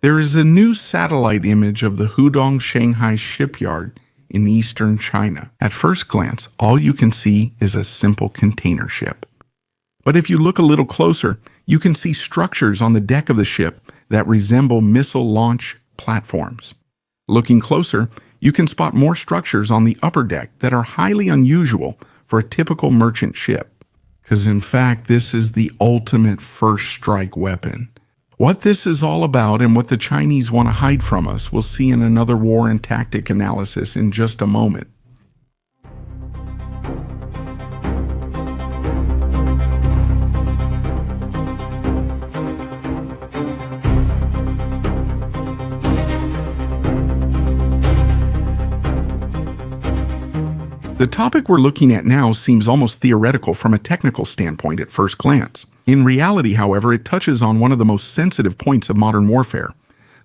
There is a new satellite image of the Hudong Shanghai shipyard in eastern China. At first glance, all you can see is a simple container ship. But if you look a little closer, you can see structures on the deck of the ship that resemble missile launch platforms. Looking closer, you can spot more structures on the upper deck that are highly unusual for a typical merchant ship. Because in fact, this is the ultimate first strike weapon. What this is all about and what the Chinese want to hide from us, we'll see in another war and tactic analysis in just a moment. The topic we're looking at now seems almost theoretical from a technical standpoint at first glance. In reality, however, it touches on one of the most sensitive points of modern warfare,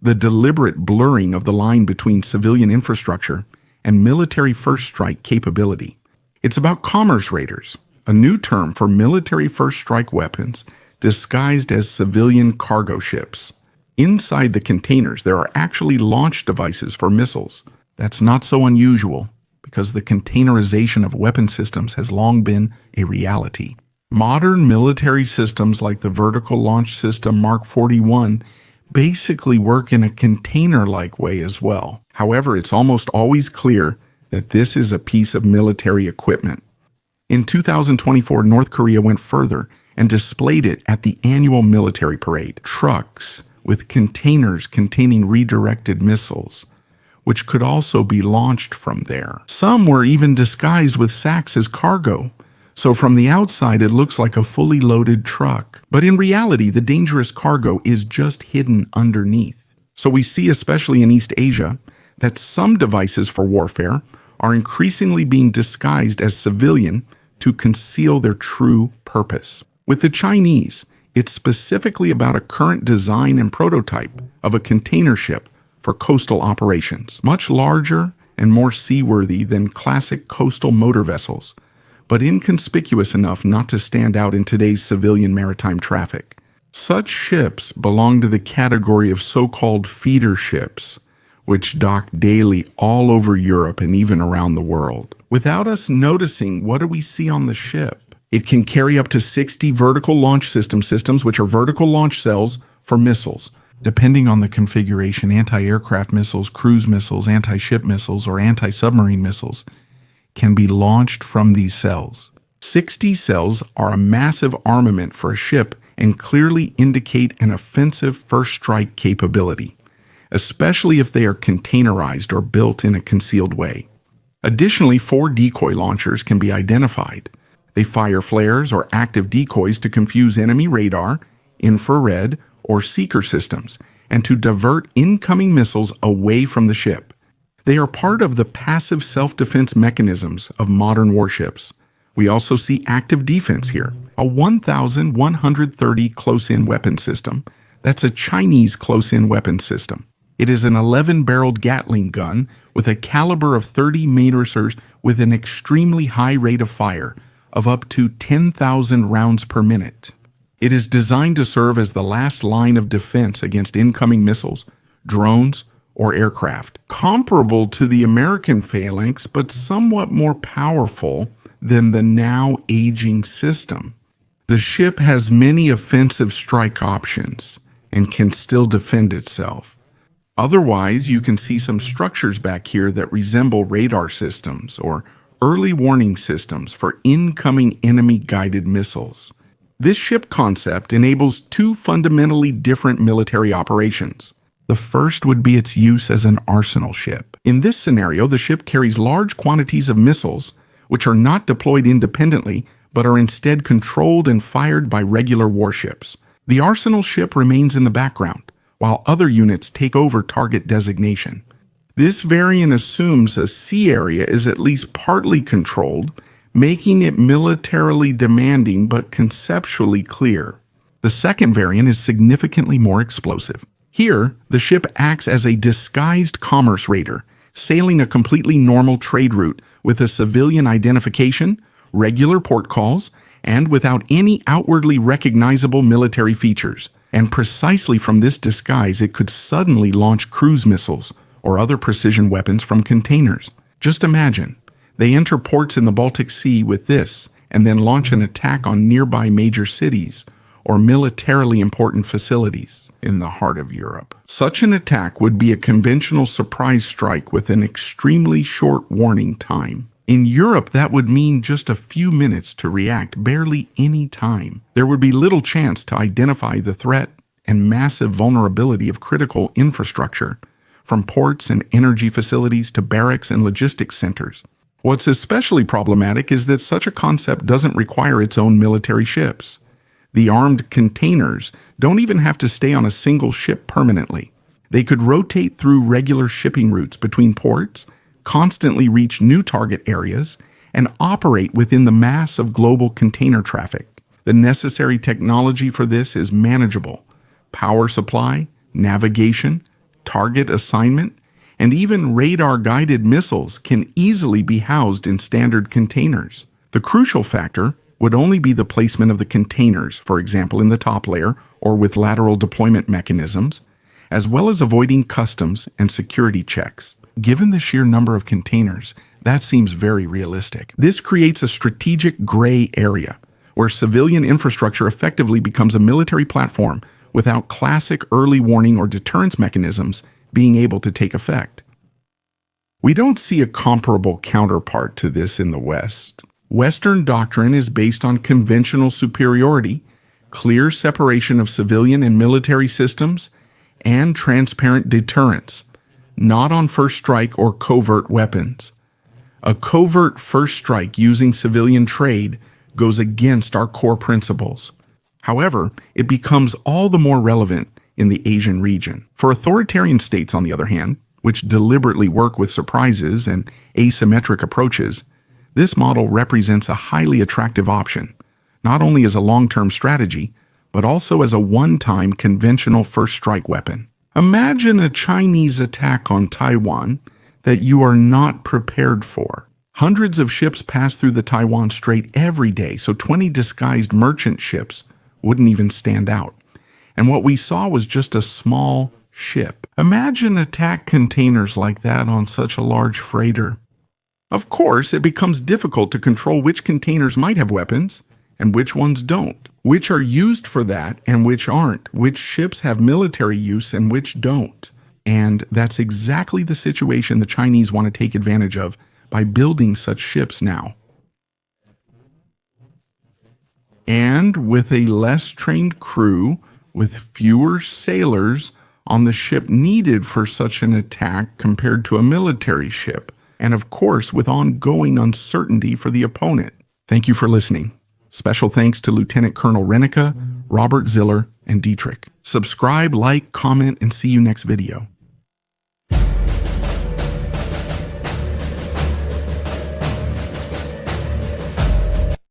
the deliberate blurring of the line between civilian infrastructure and military first strike capability. It's about commerce raiders, a new term for military first strike weapons disguised as civilian cargo ships. Inside the containers, there are actually launch devices for missiles. That's not so unusual, because the containerization of weapon systems has long been a reality. Modern military systems like the Vertical Launch System Mark 41 basically work in a container-like way as well. However, it's almost always clear that this is a piece of military equipment. In 2024, North Korea went further and displayed it at the annual military parade. Trucks with containers containing redirected missiles, which could also be launched from there. Some were even disguised with sacks as cargo, so from the outside it looks like a fully loaded truck. But in reality, the dangerous cargo is just hidden underneath. So we see, especially in East Asia, that some devices for warfare are increasingly being disguised as civilian to conceal their true purpose. With the Chinese, it's specifically about a current design and prototype of a container ship for coastal operations, much larger and more seaworthy than classic coastal motor vessels, but inconspicuous enough not to stand out in today's civilian maritime traffic. Such ships belong to the category of so-called feeder ships, which dock daily all over Europe and even around the world. Without us noticing, what do we see on the ship? It can carry up to 60 vertical launch systems, which are vertical launch cells for missiles. Depending on the configuration, anti-aircraft missiles, cruise missiles, anti-ship missiles, or anti-submarine missiles can be launched from these cells. 60 cells are a massive armament for a ship and clearly indicate an offensive first strike capability, especially if they are containerized or built in a concealed way. Additionally, 4 decoy launchers can be identified. They fire flares or active decoys to confuse enemy radar, infrared, or seeker systems, and to divert incoming missiles away from the ship. They are part of the passive self-defense mechanisms of modern warships. We also see active defense here, a 1,130 close-in weapon system. That's a Chinese close-in weapon system. It is an 11-barreled Gatling gun with a caliber of 30 meters with an extremely high rate of fire of up to 10,000 rounds per minute. It is designed to serve as the last line of defense against incoming missiles, drones, or aircraft. Comparable to the American Phalanx, but somewhat more powerful than the now aging system. The ship has many offensive strike options and can still defend itself. Otherwise, you can see some structures back here that resemble radar systems or early warning systems for incoming enemy-guided missiles. This ship concept enables 2 fundamentally different military operations. The first would be its use as an arsenal ship. In this scenario, the ship carries large quantities of missiles, which are not deployed independently, but are instead controlled and fired by regular warships. The arsenal ship remains in the background, while other units take over target designation. This variant assumes a sea area is at least partly controlled, making it militarily demanding but conceptually clear. The second variant is significantly more explosive. Here, the ship acts as a disguised commerce raider, sailing a completely normal trade route with a civilian identification, regular port calls, and without any outwardly recognizable military features. And precisely from this disguise, it could suddenly launch cruise missiles or other precision weapons from containers. Just imagine, they enter ports in the Baltic Sea with this, and then launch an attack on nearby major cities or militarily important facilities in the heart of Europe. Such an attack would be a conventional surprise strike with an extremely short warning time. In Europe, that would mean just a few minutes to react, barely any time. There would be little chance to identify the threat and massive vulnerability of critical infrastructure, from ports and energy facilities to barracks and logistics centers. What's especially problematic is that such a concept doesn't require its own military ships. The armed containers don't even have to stay on a single ship permanently. They could rotate through regular shipping routes between ports, constantly reach new target areas, and operate within the mass of global container traffic. The necessary technology for this is manageable. Power supply, navigation, target assignment, and even radar-guided missiles can easily be housed in standard containers. The crucial factor would only be the placement of the containers, for example in the top layer or with lateral deployment mechanisms, as well as avoiding customs and security checks. Given the sheer number of containers, that seems very realistic. This creates a strategic gray area, where civilian infrastructure effectively becomes a military platform without classic early warning or deterrence mechanisms being able to take effect. We don't see a comparable counterpart to this in the West. Western doctrine is based on conventional superiority, clear separation of civilian and military systems, and transparent deterrence, not on first strike or covert weapons. A covert first strike using civilian trade goes against our core principles. However, it becomes all the more relevant in the Asian region. For authoritarian states, on the other hand, which deliberately work with surprises and asymmetric approaches, this model represents a highly attractive option, not only as a long-term strategy, but also as a one-time conventional first strike weapon. Imagine a Chinese attack on Taiwan that you are not prepared for. Hundreds of ships pass through the Taiwan Strait every day, so 20 disguised merchant ships wouldn't even stand out. And what we saw was just a small ship. Imagine attack containers like that on such a large freighter. Of course, it becomes difficult to control which containers might have weapons and which ones don't, which are used for that and which aren't, which ships have military use and which don't. And that's exactly the situation the Chinese want to take advantage of by building such ships now. And with a less trained crew, with fewer sailors on the ship needed for such an attack compared to a military ship, and of course with ongoing uncertainty for the opponent. Thank you for listening. Special thanks to Lieutenant Colonel Renica, Robert Ziller, and Dietrich. Subscribe, like, comment, and see you next video.